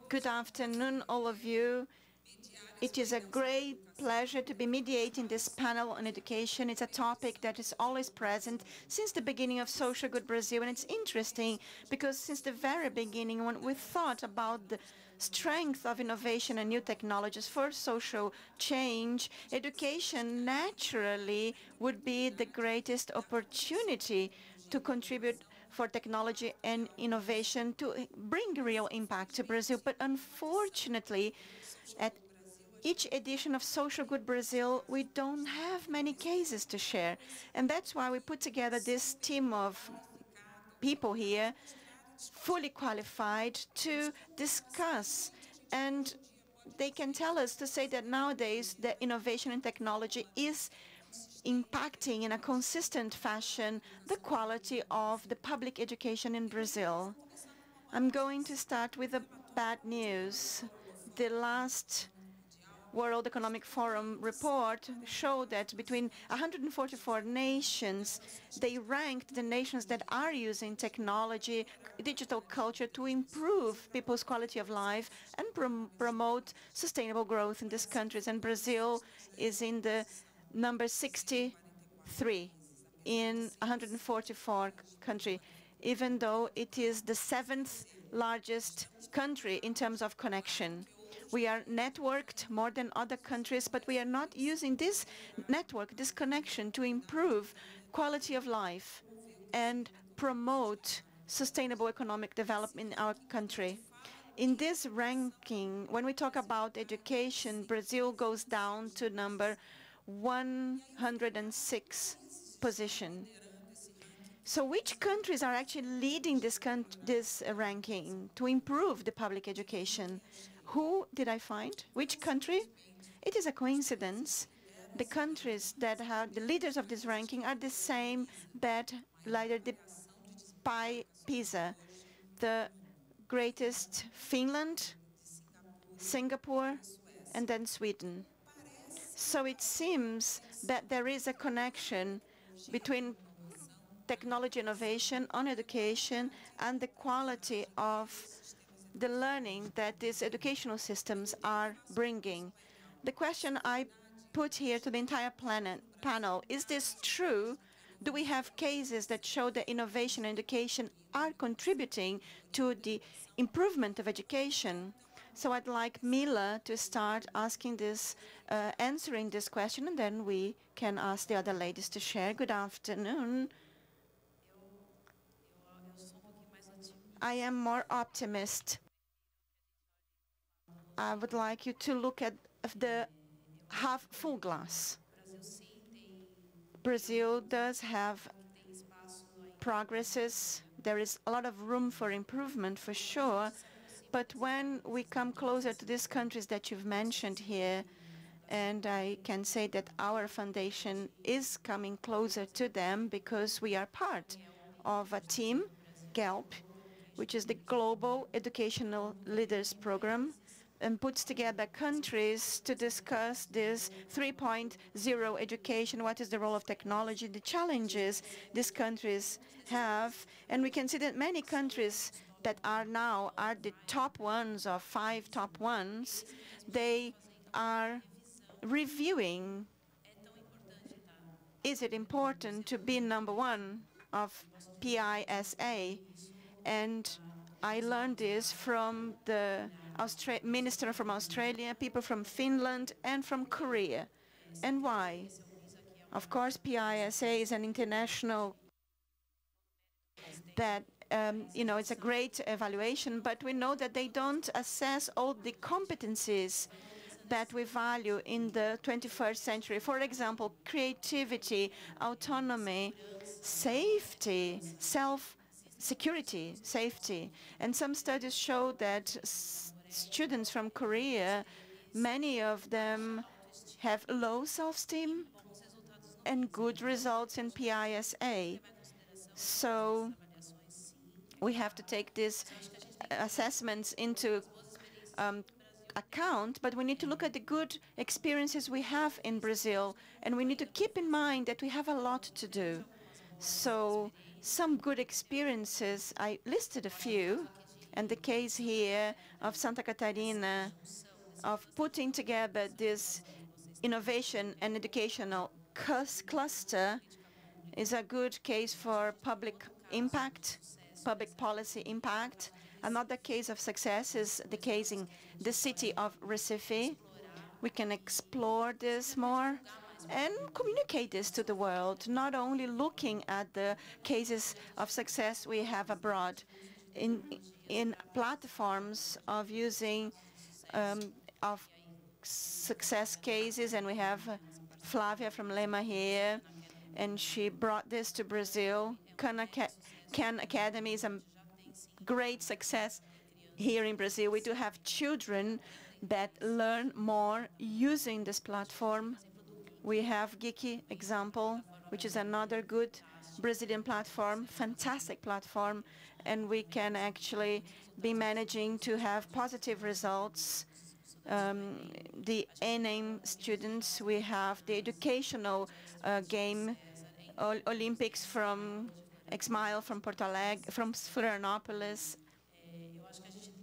Good afternoon, all of you. It is a great pleasure to be mediating this panel on education. It's a topic that is always present since the beginning of Social Good Brazil, and it's interesting because since the very beginning, when we thought about the strength of innovation and new technologies for social change, education naturally would be the greatest opportunity to contribute for technology and innovation to bring real impact to Brazil. But unfortunately, at each edition of Social Good Brazil, we don't have many cases to share. And that's why we put together this team of people here, fully qualified to discuss. And they can tell us to say that nowadays the innovation and technology is impacting in a consistent fashion the quality of the public education in Brazil. I'm going to start with the bad news. The last World Economic Forum report showed that between 144 nations, they ranked the nations that are using technology, digital culture to improve people's quality of life and promote sustainable growth in these countries. And Brazil is in the number 63 in 144 country, even though it is the 7th largest country in terms of connection. We are networked more than other countries, but we are not using this network, this connection, to improve quality of life and promote sustainable economic development in our country. In this ranking, when we talk about education, Brazil goes down to number 106 position. So which countries are actually leading this ranking to improve the public education? Who did I find? Which country? It is a coincidence. The countries that have the leaders of this ranking are the same that lighted the PISA. The greatest Finland, Singapore, and then Sweden. So it seems that there is a connection between technology innovation on education and the quality of the learning that these educational systems are bringing. The question I put here to the entire panel, is this true? Do we have cases that show that innovation and education are contributing to the improvement of education? So I'd like Mila to start answering this question, and then we can ask the other ladies to share. Good afternoon. I am more optimist. I would like you to look at the half full glass. Brazil does have progresses. There is a lot of room for improvement for sure. But when we come closer to these countries that you've mentioned here, and I can say that our foundation is coming closer to them because we are part of a team, GELP, which is the Global Educational Leaders Program, and puts together countries to discuss this 3.0 education, what is the role of technology, the challenges these countries have. And we can see that many countries that are the top ones or 5 top ones, they are reviewing, is it important to be number 1 of PISA? And I learned this from the minister from Australia, people from Finland, and from Korea. And why? Of course, PISA is an international that it's a great evaluation, but we know that they don't assess all the competencies that we value in the 21st century. For example, creativity, autonomy, safety, security, safety. And some studies show that students from Korea, many of them have low self-esteem and good results in PISA. So we have to take these assessments into account, but we need to look at the good experiences we have in Brazil, and we need to keep in mind that we have a lot to do. So some good experiences, I listed a few, And the case here of Santa Catarina, of putting together this innovation and educational cluster, is a good case for public impact, public policy impact. Another case of success is the case in the city of Recife. We can explore this more and communicate this to the world, not only looking at the cases of success we have abroad in platforms of using of success cases. And we have Flavia from Lemann here, and she brought this to Brazil. Khan Academy is a great success here in Brazil. We do have children that learn more using this platform. We have Geeky example, which is another good Brazilian platform, fantastic platform, and we can actually be managing to have positive results. The NAME students, we have the educational game Olympics from Exmile, from Porto Alegre, from Florianopolis.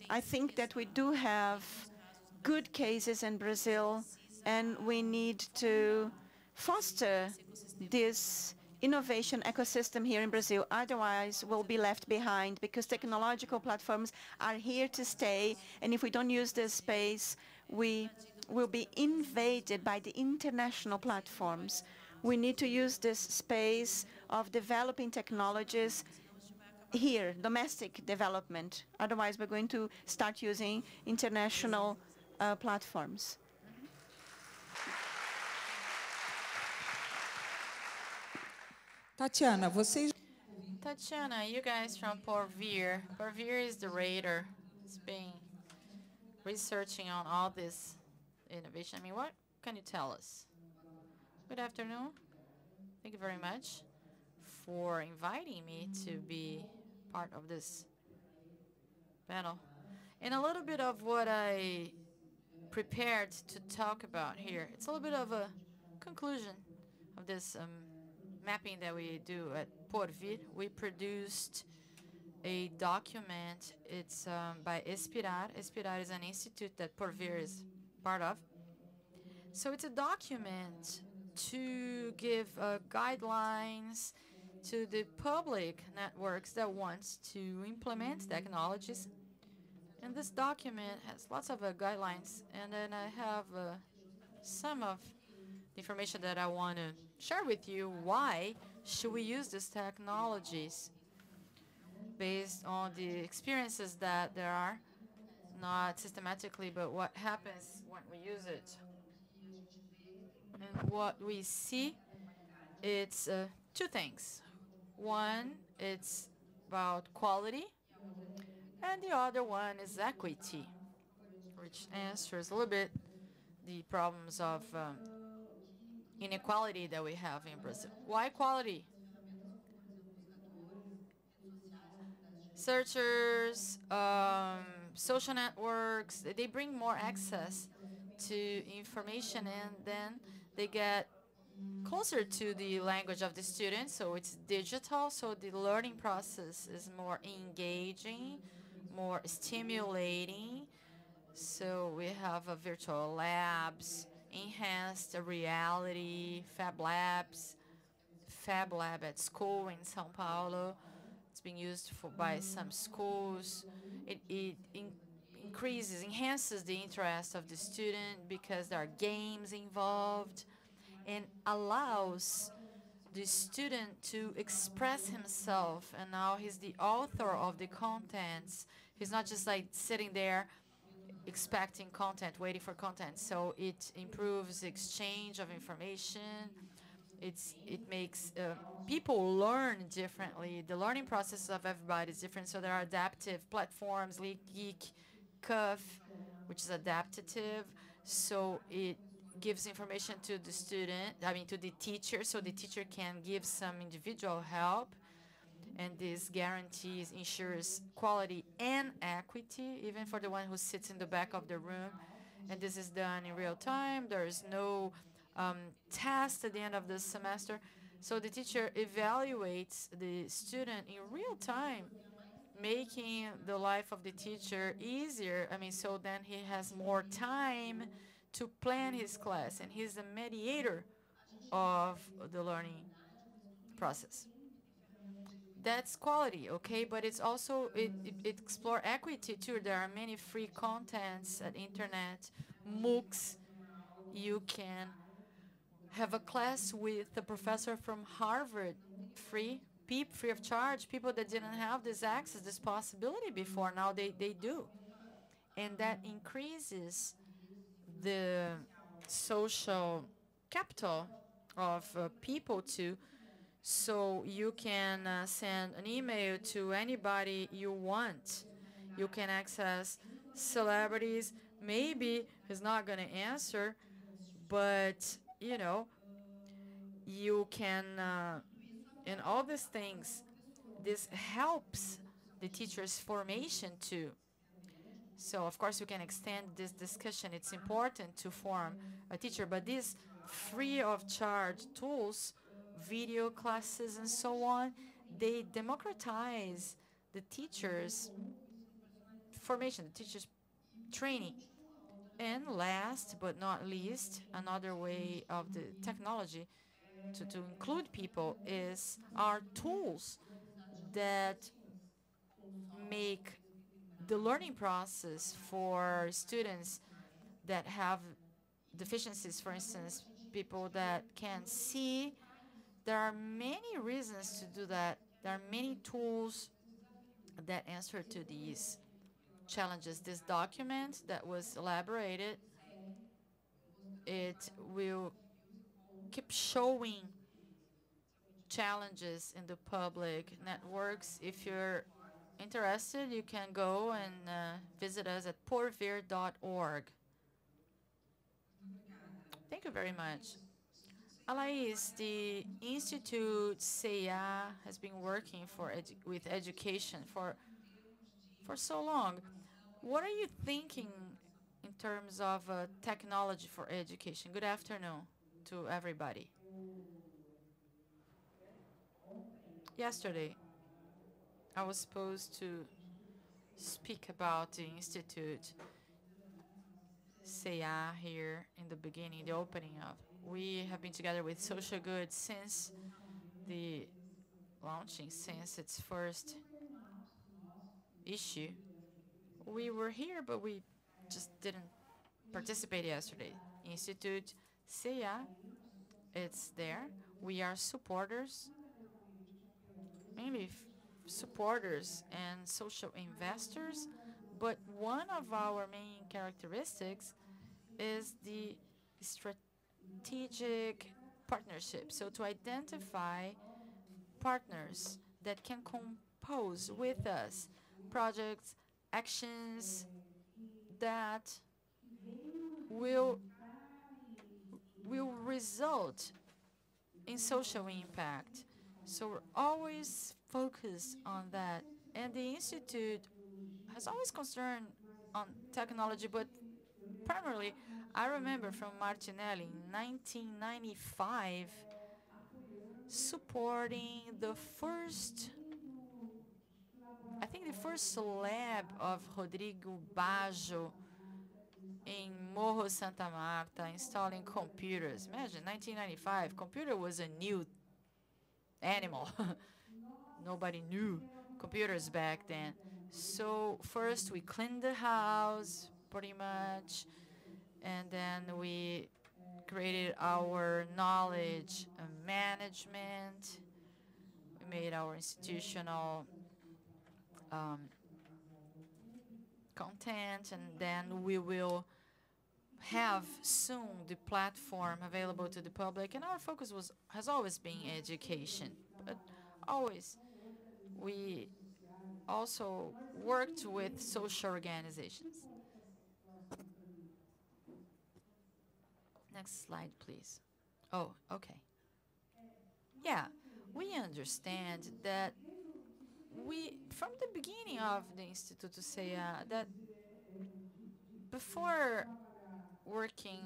I think that we do have good cases in Brazil, and we need to foster this innovation ecosystem here in Brazil. Otherwise, we'll be left behind, because technological platforms are here to stay, and if we don't use this space, we will be invaded by the international platforms. We need to use this space of developing technologies here, domestic development. Otherwise, we're going to start using international platforms. Tatiana, Tatiana, you guys from Porvir. Porvir is the radar. It's been researching on all this innovation. I mean, what can you tell us? Good afternoon. Thank you very much for inviting me to be part of this panel. And a little bit of what I prepared to talk about here. It's a little bit of a conclusion of this mapping that we do at Porvir. We produced a document. It's by Inspirare. Inspirare is an institute that Porvir is part of. So it's a document to give guidelines to the public networks that wants to implement technologies. And this document has lots of guidelines. And then I have some of the information that I want to share with you. Why should we use these technologies based on the experiences that there are, not systematically, but what happens when we use it. And what we see, it's two things. One, it's about quality, and the other one is equity, which answers a little bit the problems of inequality that we have in Brazil. Why quality? Searchers, social networks, they bring more access to information, and then they get closer to the language of the students, so it's digital, so the learning process is more engaging, more stimulating. So we have virtual labs, enhanced reality, Fab Labs, Fab Lab at school in São Paulo. It's being used by some schools. It enhances the interest of the student because there are games involved, and allows the student to express himself. And now he's the author of the contents. He's not just like sitting there expecting content, waiting for content. So it improves exchange of information. It makes people learn differently. The learning process of everybody is different. So there are adaptive platforms, Geek, Cuff, which is adaptive. So it gives information to the student, to the teacher, so the teacher can give some individual help. And this guarantees, ensures quality and equity, even for the one who sits in the back of the room. And this is done in real time. There is no test at the end of the semester. So the teacher evaluates the student in real time, making the life of the teacher easier. I mean, so then he has more time to plan his class, and he's a mediator of the learning process. That's quality, okay? But it's also, it explore equity too. There are many free contents at internet, MOOCs. You can have a class with a professor from Harvard, free of charge. People that didn't have this access, this possibility before, now they do. And that increases the social capital of people too. So you can send an email to anybody you want. You can access celebrities. Maybe he's not going to answer, but, you know, you can, and all these things, this helps the teacher's formation too. So, of course, you can extend this discussion. It's important to form a teacher, but these free of charge tools, video classes and so on, they democratize the teacher's formation, the teacher's training. And last but not least, another way of the technology to include people is our tools that make the learning process for students that have deficiencies, for instance, people that can't see. There are many reasons to do that. There are many tools that answer to these challenges. This document that was elaborated, it will keep showing challenges in the public networks. If you're interested, you can go and visit us at porvir.org. Thank you very much. Alais, the Institute CIA has been working with education for so long. What are you thinking in terms of technology for education? Good afternoon to everybody. Yesterday, I was supposed to speak about the Institute CIA here in the beginning, the opening of. We have been together with Social Good since the launching, since its first issue. We were here, but we just didn't participate yesterday. Institute CIA, it's there. We are supporters, mainly supporters and social investors, but one of our main characteristics is the strategic partnership. So to identify partners that can compose with us projects, actions that will result in social impact. So we're always focused on that. And the Institute has always concerned on technology, but primarily, I remember from Martinelli in 1995 supporting the first, I think the first lab of Rodrigo Baggio in Morro Santa Marta, installing computers. Imagine, 1995, computer was a new animal. Nobody knew computers back then. So first we cleaned the house, pretty much, and then we created our knowledge management. We made our institutional content, and then we will have soon the platform available to the public. And our focus has always been education, but always we also worked with social organizations. Next slide, please. Oh, okay. Yeah, we understand that from the beginning of the Instituto CIA, that before working,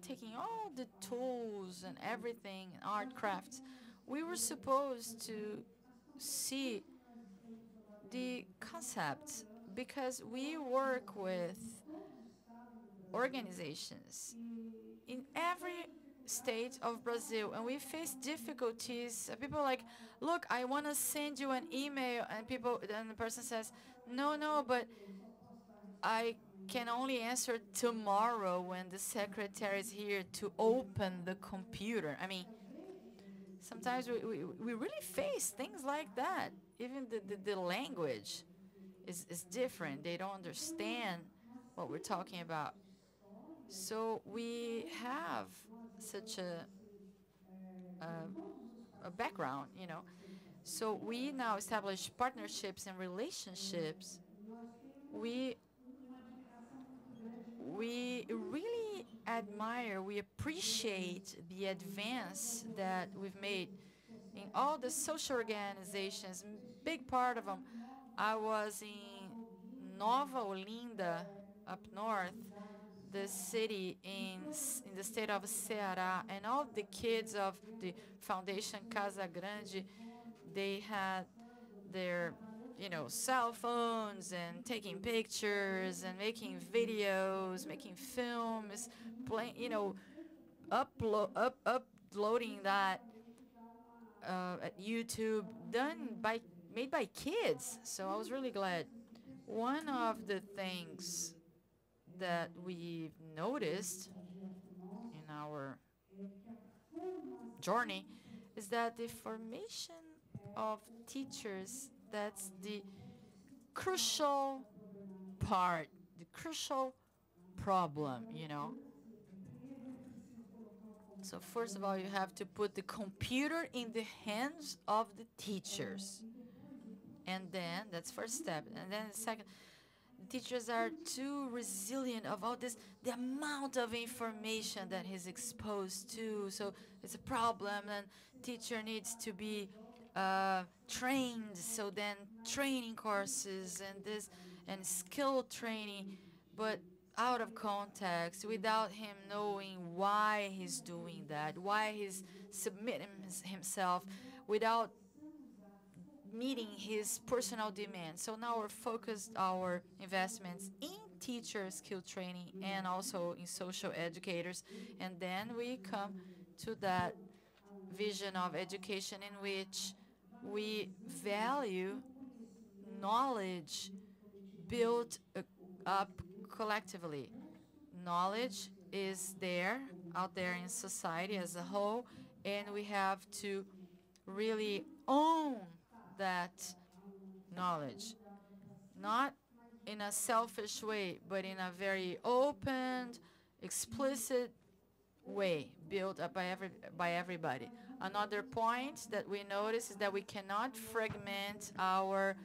taking all the tools and everything, art crafts, we were supposed to see the concept, because we work with organizations in every state of Brazil, and we face difficulties. People are like, look, I want to send you an email, and the person says, no, but I can only answer tomorrow when the secretary is here to open the computer. I mean, sometimes we really face things like that. Even the language is different. They don't understand what we're talking about. So we have such a background, you know. So we now establish partnerships and relationships. We really admire, we appreciate the advance that we've made in all the social organizations, big part of them. I was in Nova Olinda, up north, the city in the state of Ceará, and all the kids of the Foundation Casa Grande, they had their, you know, cell phones and taking pictures and making videos, making films, playing, you know, uploading that at YouTube, made by kids. So I was really glad. One of the things that we've noticed in our journey is that the formation of teachers, that's the crucial part, the crucial problem, you know. So first of all, you have to put the computer in the hands of the teachers. And then, that's first step. And then the second, teachers are too resilient of all this, the amount of information that he's exposed to. So it's a problem, and teacher needs to be trained. So then training courses and this and skill training, but out of context, without him knowing why he's doing that, why he's submitting himself, without meeting his personal demands. So now we're focused our investments in teacher skill training and also in social educators. And then we come to that vision of education in which we value knowledge built up collectively. Knowledge is there, out there in society as a whole, and we have to really own that knowledge, not in a selfish way, but in a very open, explicit way, built up by everybody. Another point that we notice is that we cannot fragment our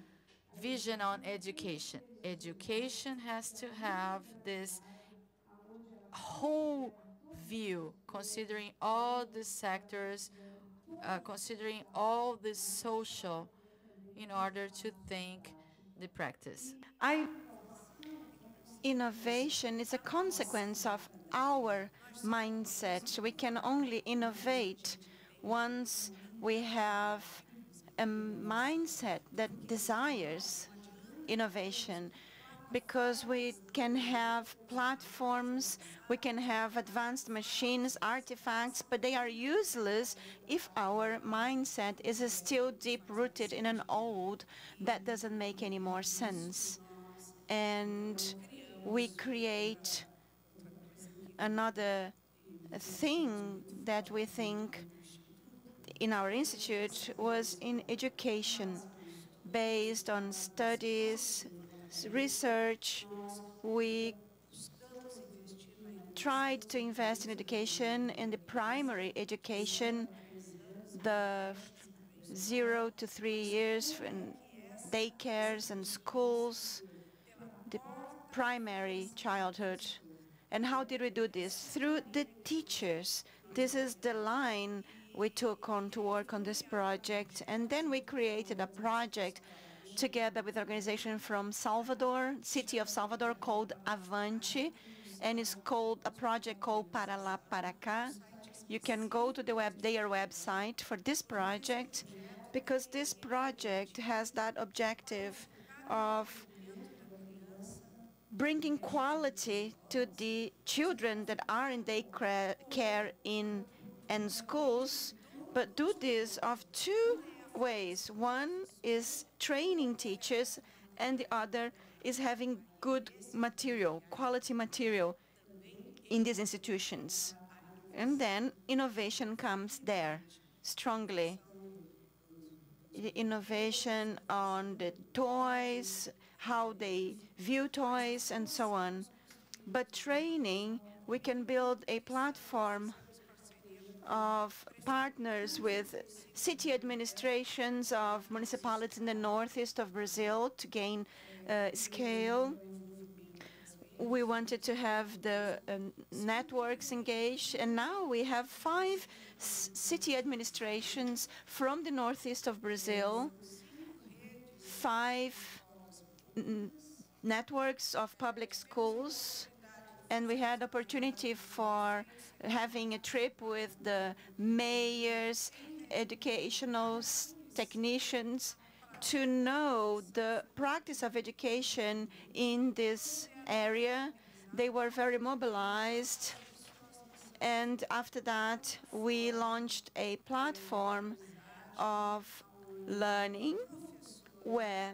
vision on education. Education has to have this whole view, considering all the sectors, considering all the social, in order to think the practice. Innovation is a consequence of our mindset. We can only innovate once we have a mindset that desires innovation, because we can have platforms, we can have advanced machines, artifacts, but they are useless if our mindset is still deep-rooted in an old that doesn't make any more sense. And we create another thing that we think in our institute was in education, based on studies, research. We tried to invest in education, in the primary education, the 0 to 3 years, in daycares and schools, the primary childhood. And how did we do this? Through the teachers. This is the line we took on to work on this project. And then we created a project together with an organization from Salvador, city of Salvador, called Avante, and it's called a project called Para Lá, Para Cá. You can go to their website for this project, because this project has that objective of bringing quality to the children that are in daycare in schools, but do this of two ways. One is training teachers, and the other is having good material, quality material in these institutions. And then innovation comes there strongly. The innovation on the toys, how they view toys, and so on. But training, we can build a platform of partners with city administrations of municipalities in the northeast of Brazil to gain scale. We wanted to have the networks engaged, and now we have 5 city administrations from the northeast of Brazil, 5 networks of public schools, and we had opportunity for having a trip with the mayors, educational technicians, to know the practice of education in this area. They were very mobilized, and after that we launched a platform of learning where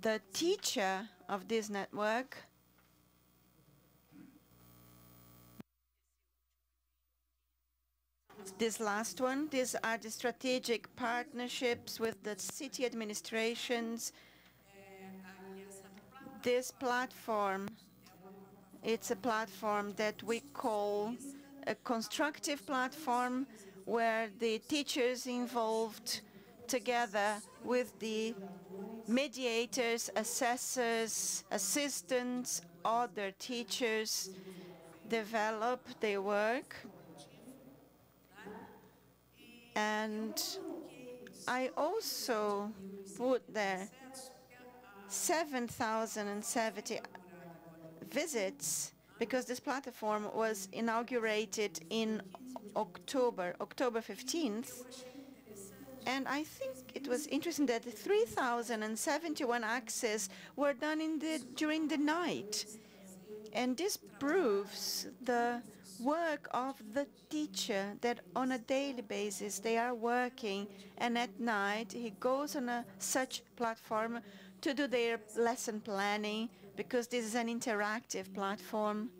the teacher of this network this last one, these are the strategic partnerships with the city administrations. This platform, it's a platform that we call a constructive platform, where the teachers involved together with the mediators, assessors, assistants, other teachers develop their work. And I also put there 7,070 visits, because this platform was inaugurated in October 15th. And I think it was interesting that 3,071 access were done during the night. And this proves the work of the teacher, that on a daily basis they are working, and at night he goes on such platform to do their lesson planning, because this is an interactive platform.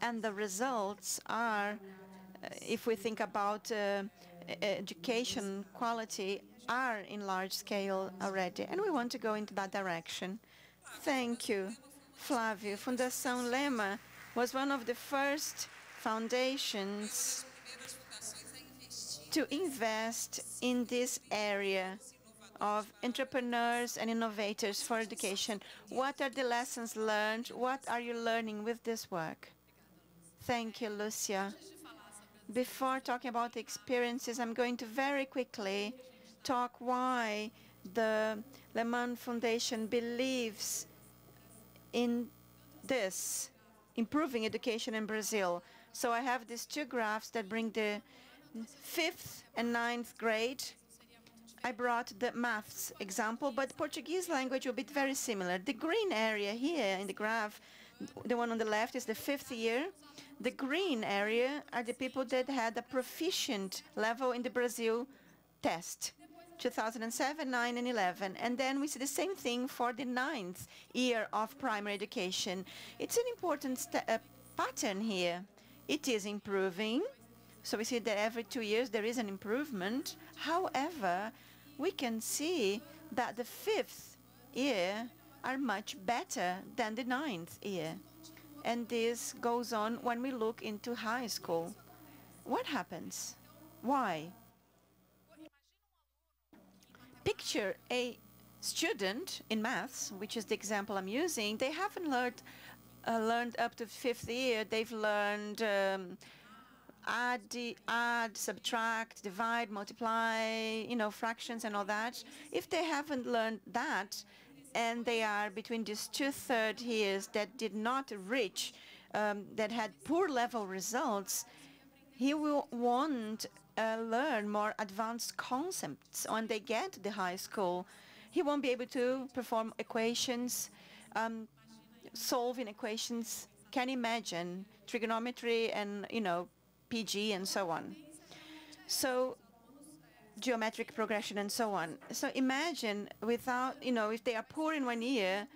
And the results are, if we think about education quality, are in large scale already, and we want to go into that direction. Thank you, Flavia. Fundação Lemann was one of the first foundations to invest in this area of entrepreneurs and innovators for education. What are the lessons learned? What are you learning with this work? Thank you, Lucia. Before talking about the experiences, I'm going to very quickly talk why the Lemann Foundation believes in this, improving education in Brazil. So I have these 2 graphs that bring the 5th and 9th grade. I brought the maths example, but Portuguese language will be very similar. The green area here in the graph, the one on the left, is the 5th year. The green area are the people that had a proficient level in the Brazil test, 2007, 9, and 11. And then we see the same thing for the 9th year of primary education. It's an important pattern here. It is improving. So we see that every 2 years there is an improvement. However, we can see that the 5th year are much better than the 9th year. And this goes on when we look into high school. What happens? Why? Picture a student in maths, which is the example I'm using. They haven't learned up to 5th year. They've learned add, subtract, divide, multiply, fractions and all that. If they haven't learned that, and they are between these 2/3 years that did not reach, that had poor level results, he won't learn more advanced concepts when they get to the high school. He won't be able to perform equations, solving equations. Can imagine trigonometry and, PG and so on. So geometric progression and so on. So imagine without, if they are poor in 1 year,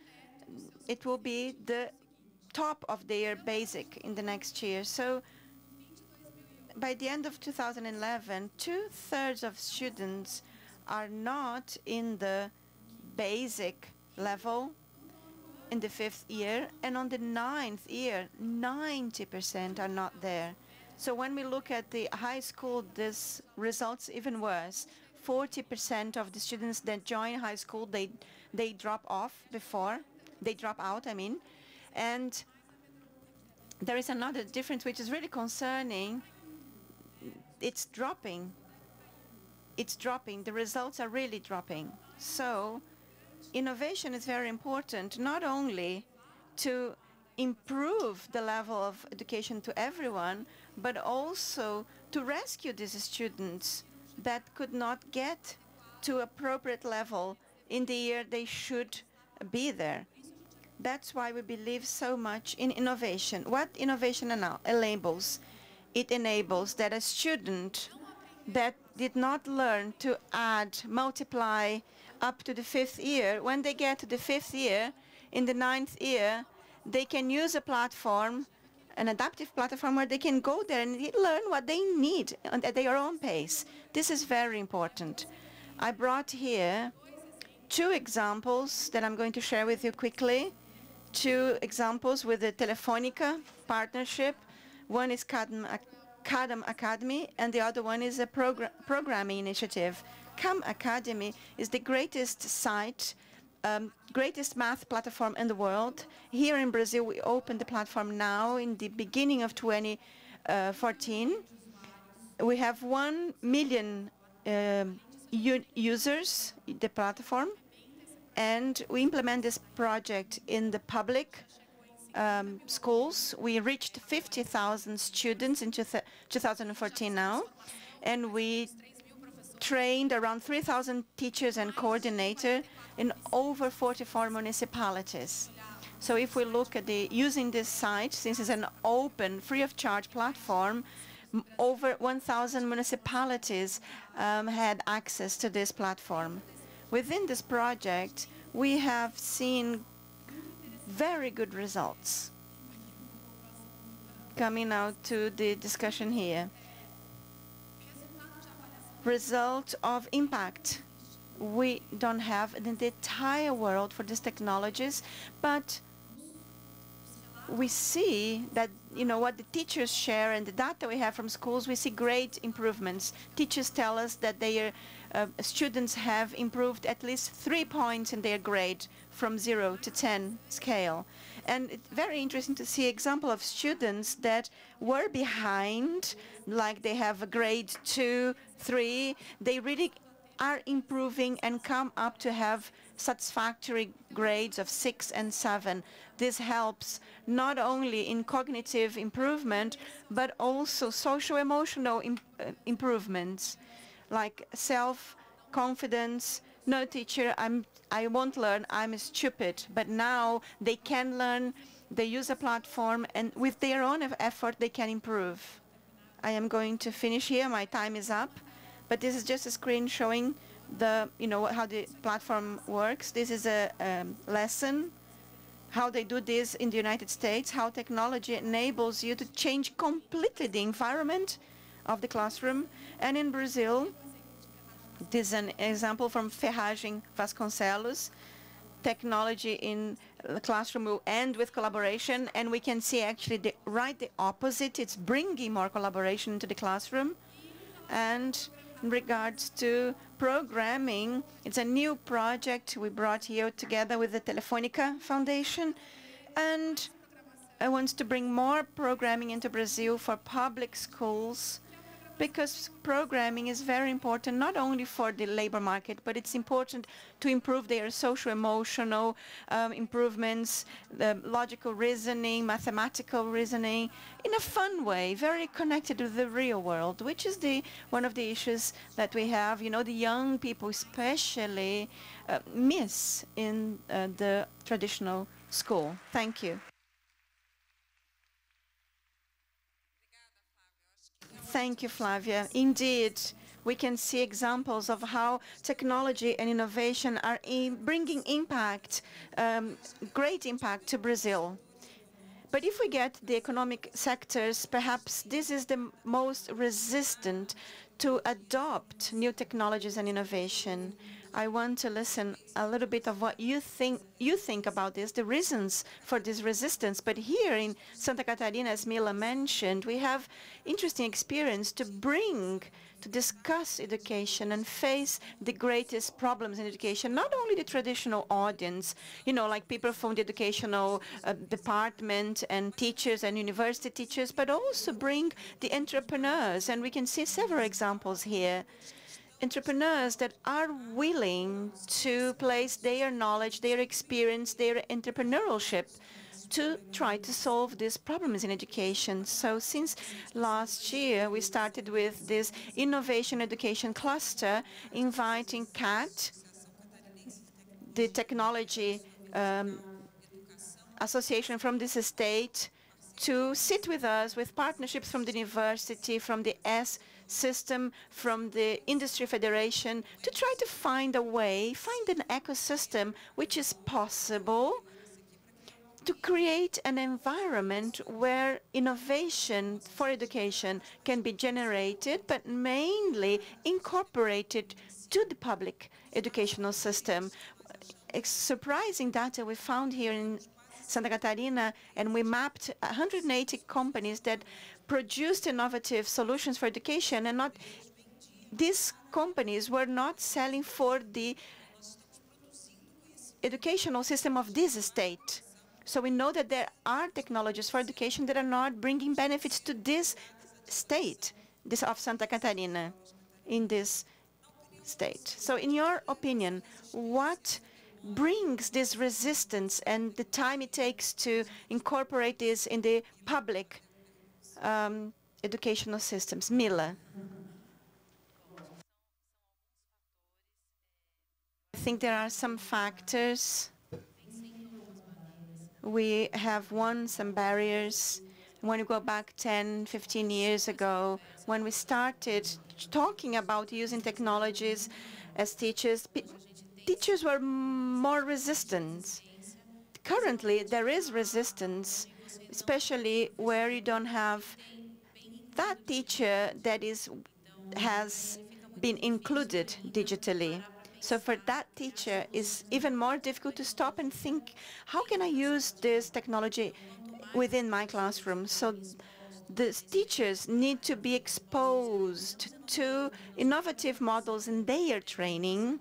it will be the top of their basic in the next year. So by the end of 2011, 2/3 of students are not in the basic level in the 5th year, and on the 9th year, 90% are not there. So when we look at the high school, this results even worse. 40% of the students that join high school, they drop off before, they drop out, I mean. And there is another difference which is really concerning. It's dropping. It's dropping. The results are really dropping. So innovation is very important, not only to improve the level of education to everyone, but also to rescue these students that could not get to appropriate level in the year they should be there. That's why we believe so much in innovation. What innovation enables? It enables that a student that did not learn to add, multiply up to the 5th year, when they get to the 5th year, in the 9th year, they can use a platform, an adaptive platform, where they can go there and learn what they need at their own pace. This is very important. I brought here 2 examples that I'm going to share with you quickly. 2 examples with the Telefônica partnership. One is CADM Academy, and the other one is a programming initiative. CAM Academy is the greatest site, greatest math platform in the world. Here in Brazil, we opened the platform now in the beginning of 2014. We have 1 million users, the platform, and we implement this project in the public schools. We reached 50,000 students in 2014 now, and we trained around 3,000 teachers and coordinators in over 44 municipalities. So if we look at using this site, since it's an open, free of charge platform, over 1,000 municipalities had access to this platform. Within this project, we have seen very good results. Coming now to the discussion here. Result of impact. We don't have in the entire world for these technologies, but we see that, what the teachers share and the data we have from schools, we see great improvements. Teachers tell us that their students have improved at least 3 points in their grade from 0 to 10 scale. And it's very interesting to see example of students that were behind, like they have a grade 2, 3. They really are improving and come up to have satisfactory grades of 6 and 7. This helps not only in cognitive improvement, but also social-emotional improvements, like self-confidence. No, teacher, I won't learn, I'm stupid. But now they can learn, they use a platform, and with their own effort, they can improve. I am going to finish here, my time is up. But this is just a screen showing how the platform works. This is a lesson, how they do this in the United States, how technology enables you to change completely the environment of the classroom. And in Brazil, this is an example from Ferragem Vasconcelos. Technology in the classroom will end with collaboration, and we can see actually the opposite. It's bringing more collaboration into the classroom. And in regards to programming, it's a new project we brought here together with the Telefônica Foundation, and I want to bring more programming into Brazil for public schools, because programming is very important not only for the labor market, but it's important to improve their social-emotional improvements, the logical reasoning, mathematical reasoning, in a fun way, very connected to the real world, which is one of the issues that we have. You know, the young people especially miss in the traditional school. Thank you. Thank you, Flavia. Indeed, we can see examples of how technology and innovation are bringing impact, great impact to Brazil. But if we get the economic sectors, perhaps this is the most resistant to adopt new technologies and innovation. I want to listen a little bit of what you think about this, the reasons for this resistance. But here in Santa Catarina, as Mila mentioned, we have interesting experience to discuss education and face the greatest problems in education, not only the traditional audience, you know, like people from the educational department and teachers and university teachers, but also bring the entrepreneurs. And we can see several examples here. Entrepreneurs that are willing to place their knowledge, their experience, their entrepreneurship to try to solve these problems in education. So since last year, we started with this innovation education cluster, inviting CAT, the technology association from this state, to sit with us with partnerships from the university, from the system, from the industry federation, to try to find a way, find an ecosystem which is possible to create an environment where innovation for education can be generated, but mainly incorporated to the public educational system. Surprising data we found here in Santa Catarina, and we mapped 180 companies that produced innovative solutions for education, and these companies were not selling for the educational system of this state. So we know that there are technologies for education that are not bringing benefits to this state, this of Santa Catarina, in this state. So in your opinion, what brings this resistance and the time it takes to incorporate this in the public educational systems? Mila. I think there are some factors. We have some barriers. When you go back 10, 15 years ago, when we started talking about using technologies as teachers, teachers were more resistant. Currently, there is resistance, especially where you don't have that teacher that has been included digitally. So for that teacher, it's even more difficult to stop and think, how can I use this technology within my classroom? So the teachers need to be exposed to innovative models in their training,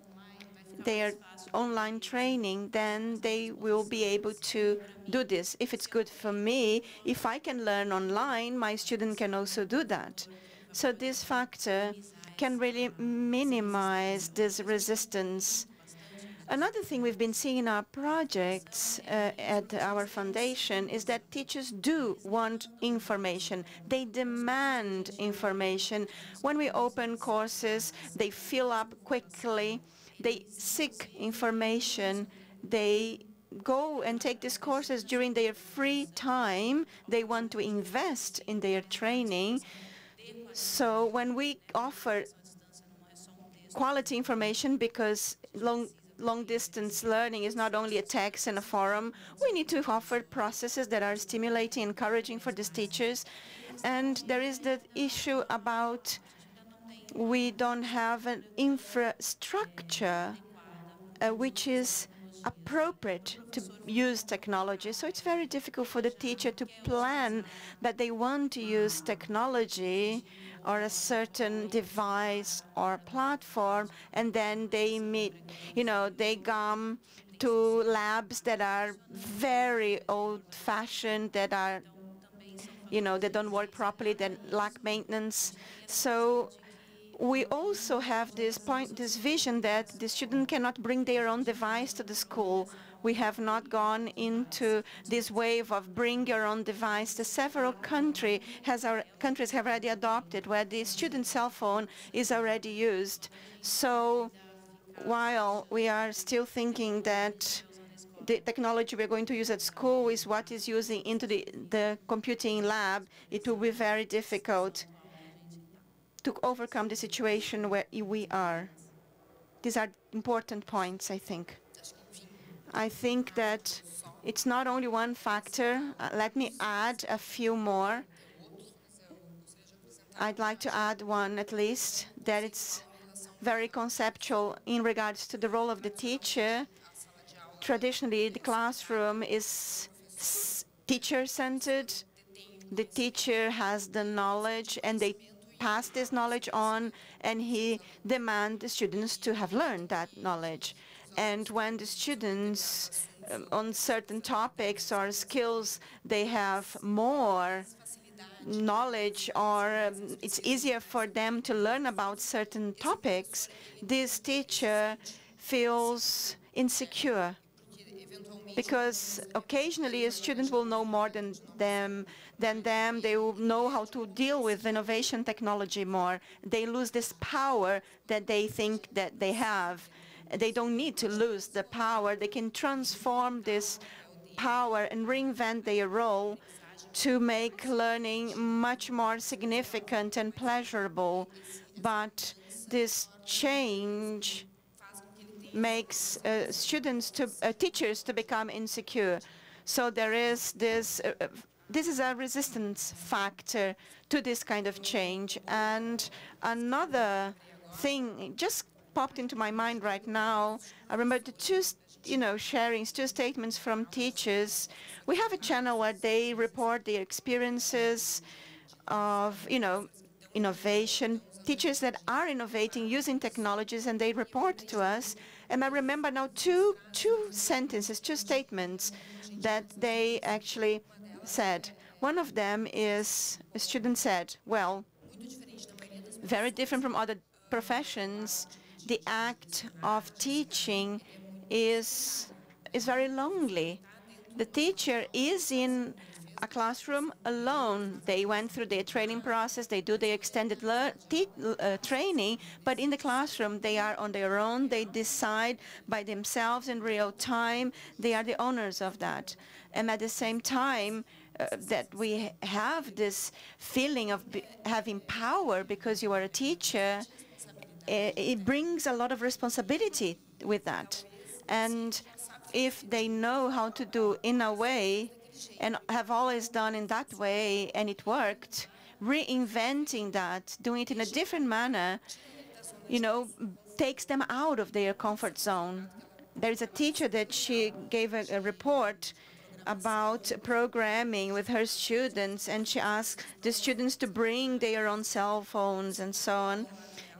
their online training, then they will be able to do this. If it's good for me, if I can learn online, my student can also do that. So this factor can really minimize this resistance. Another thing we've been seeing in our projects at our foundation is that teachers do want information. They demand information. When we open courses, they fill up quickly. They seek information. They go and take these courses during their free time. They want to invest in their training. So when we offer quality information, because long-distance learning is not only a text and a forum, we need to offer processes that are stimulating, encouraging for these teachers. And there is the issue about we don't have an infrastructure which is appropriate to use technology. So it's very difficult for the teacher to plan that they want to use technology or a certain device or platform, and then they they come to labs that are very old-fashioned, that are they don't work properly, they lack maintenance. So we also have this vision that the student cannot bring their own device to the school. We have not gone into this wave of bring your own device that several countries have already adopted, where the student cell phone is already used. So while we are still thinking that the technology we're going to use at school is what is using into the computing lab, it will be very difficult to overcome the situation where we are. These are important points, I think. I think that it's not only one factor. Let me add a few more. I'd like to add one at least, that it's very conceptual in regards to the role of the teacher. Traditionally, the classroom is teacher-centered. The teacher has the knowledge, and they pass this knowledge on, and he demands the students to have learned that knowledge. And when the students on certain topics or skills, they have more knowledge, or it's easier for them to learn about certain topics, this teacher feels insecure, because occasionally a student will know more than them. They will know how to deal with innovation technology more. They lose this power that they think that they have. They don't need to lose the power. They can transform this power and reinvent their role to make learning much more significant and pleasurable. But this change makes teachers to become insecure. So there is this is a resistance factor to this kind of change. And another thing just popped into my mind right now. I remember the two statements from teachers. We have a channel where they report their experiences of innovation, teachers that are innovating using technologies, and they report to us. And I remember now two statements that they actually said. One of them is, a student said, well, very different from other professions, the act of teaching is very lonely. The teacher is in a classroom alone. They went through their training process, they do their extended training, but in the classroom they are on their own. They decide by themselves in real time. They are the owners of that. And at the same time, that we have this feeling of having power because you are a teacher, it brings a lot of responsibility with that. And if they know how to do in a way, and have always done in that way, and it worked, reinventing that, doing it in a different manner, takes them out of their comfort zone. There is a teacher that she gave a report about programming with her students, and she asked the students to bring their own cell phones and so on.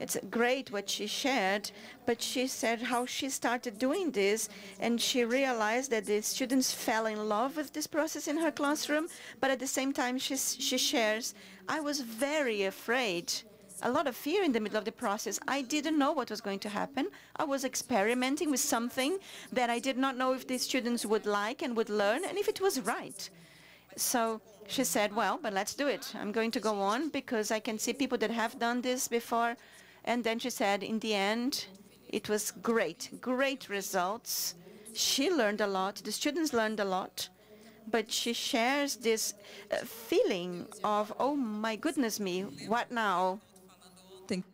It's great what she shared, but she said how she started doing this, and she realized that the students fell in love with this process in her classroom, but at the same time she shares, I was very afraid, a lot of fear in the middle of the process. I didn't know what was going to happen. I was experimenting with something that I did not know if the students would like and would learn, and if it was right. So she said, well, but let's do it. I'm going to go on because I can see people that have done this before. And then she said, in the end, it was great results. She learned a lot. The students learned a lot. But she shares this feeling of, oh, my goodness me, what now?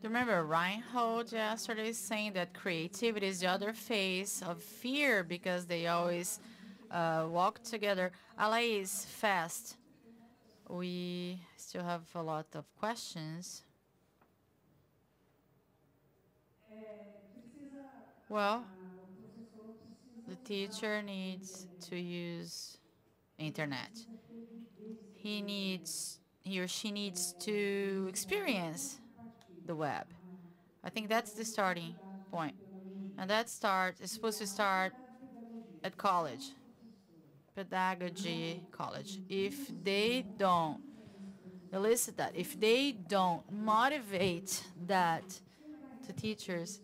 Remember Reinhold yesterday saying that creativity is the other face of fear because they always walk together. Alais, fast. We still have a lot of questions. Well, the teacher needs to use internet. He or she needs to experience the web. I think that's the starting point. And that is supposed to start at college, pedagogy college. If they don't elicit that, if they don't motivate that to teachers,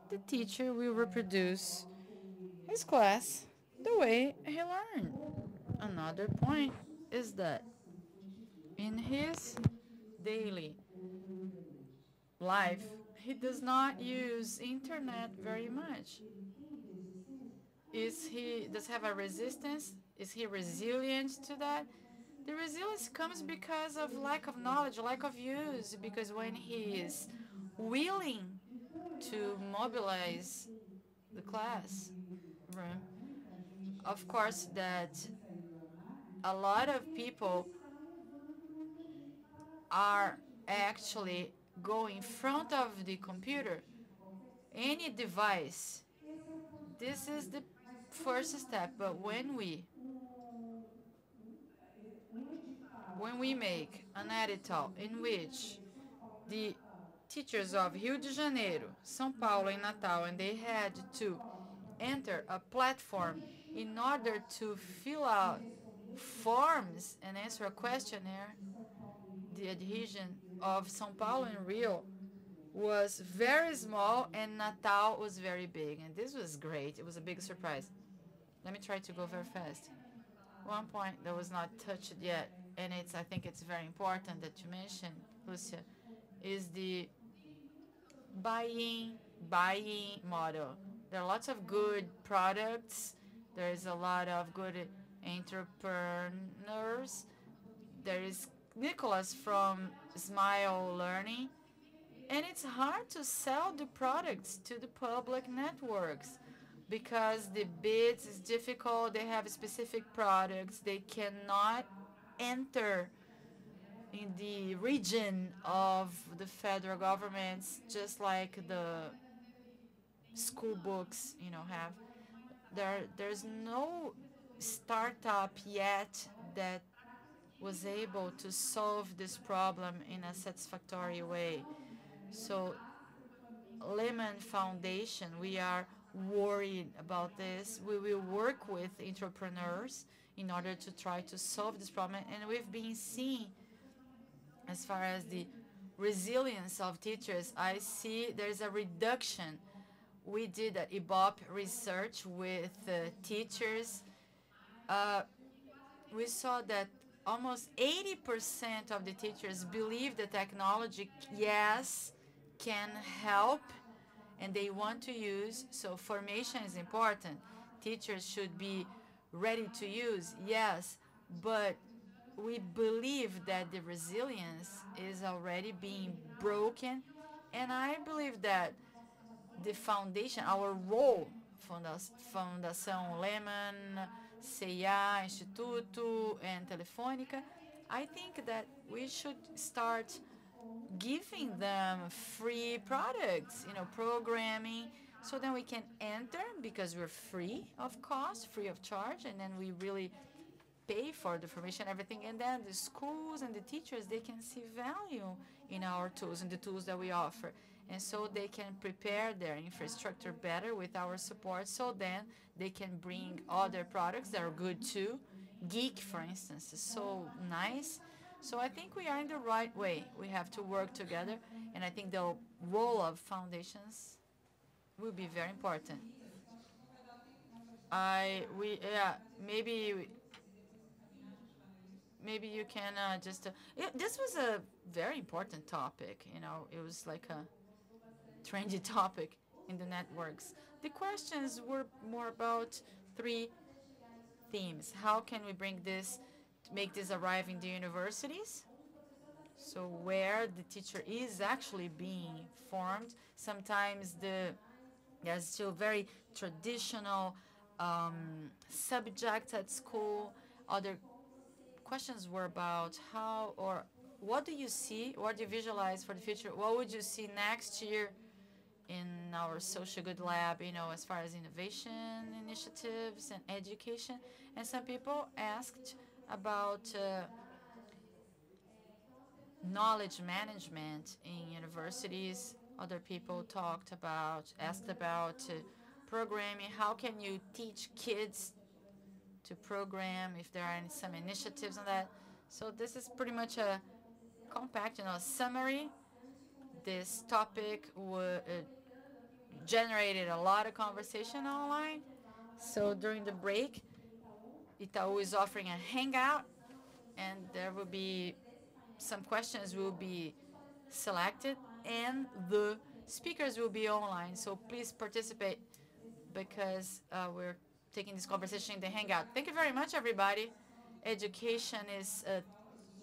the teacher will reproduce his class the way he learned. Another point is that in his daily life, he does not use internet very much. Does he have a resistance? Is he resilient to that? The resilience comes because of lack of knowledge, lack of use, because when he is willing to mobilize the class room, of course that a lot of people are actually go in front of the computer, any device. This is the first step, but when we make an editorial in which the teachers of Rio de Janeiro, São Paulo, and Natal, and they had to enter a platform in order to fill out forms and answer a questionnaire, the adhesion of São Paulo and Rio was very small and Natal was very big, and this was great. It was a big surprise. Let me try to go very fast. One point that was not touched yet, and I think it's very important that you mentioned, Lucia, is the buying model. There are lots of good products. There's a lot of good entrepreneurs. There is Nicholas from Smile Learning, and it's hard to sell the products to the public networks because the bids is difficult. They have specific products. They cannot enter in the region of the federal governments, just like the school books, have. There's no startup yet that was able to solve this problem in a satisfactory way. So Lemann Foundation, we are worried about this. We will work with entrepreneurs in order to try to solve this problem. And we've been seeing, as far as the resilience of teachers, I see there's a reduction. We did an IBOP research with teachers. We saw that almost 80% of the teachers believe the technology, yes, can help, and they want to use. So formation is important. Teachers should be ready to use, yes, but we believe that the resilience is already being broken, and I believe that the foundation, our role, Fundação, Lemann, CIA, Instituto, and Telefônica, I think that we should start giving them free products, programming, so then we can enter because we're free of cost, free of charge, and then we really pay for the formation, everything, and then the schools and the teachers, they can see value in our tools and the tools that we offer. And so they can prepare their infrastructure better with our support, so then they can bring other products that are good too. Geek, for instance, is so nice. So I think we are in the right way. We have to work together, and I think the role of foundations will be very important. Maybe you can this was a very important topic. It was like a trendy topic in the networks. The questions were more about 3 themes. How can we make this arrive in the universities? So where the teacher is actually being formed. Sometimes there's still very traditional subjects at school. Other questions were about how or what do you see, what do you visualize for the future? What would you see next year in our social good lab, as far as innovation initiatives and education? And some people asked about knowledge management in universities. Other people asked about programming. How can you teach kids to program, if there are some initiatives on that? So this is pretty much a compact, summary. This topic generated a lot of conversation online. So during the break, Itaú is offering a hangout, and there will be some questions will be selected, and the speakers will be online. So please participate, because we're taking this conversation in the hangout. Thank you very much, everybody. Education is a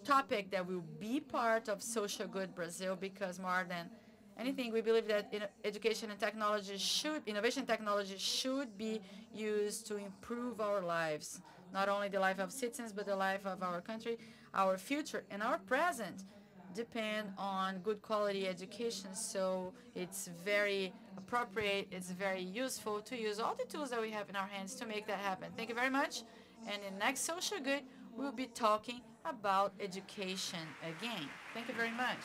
topic that will be part of Social Good Brazil, because more than anything, we believe that education and technology innovation technology should be used to improve our lives, not only the life of citizens, but the life of our country. Our future and our present depend on good quality education, so it's very appropriate, it's very useful to use all the tools that we have in our hands to make that happen. Thank you very much. And in next Social Good, we'll be talking about education again. Thank you very much.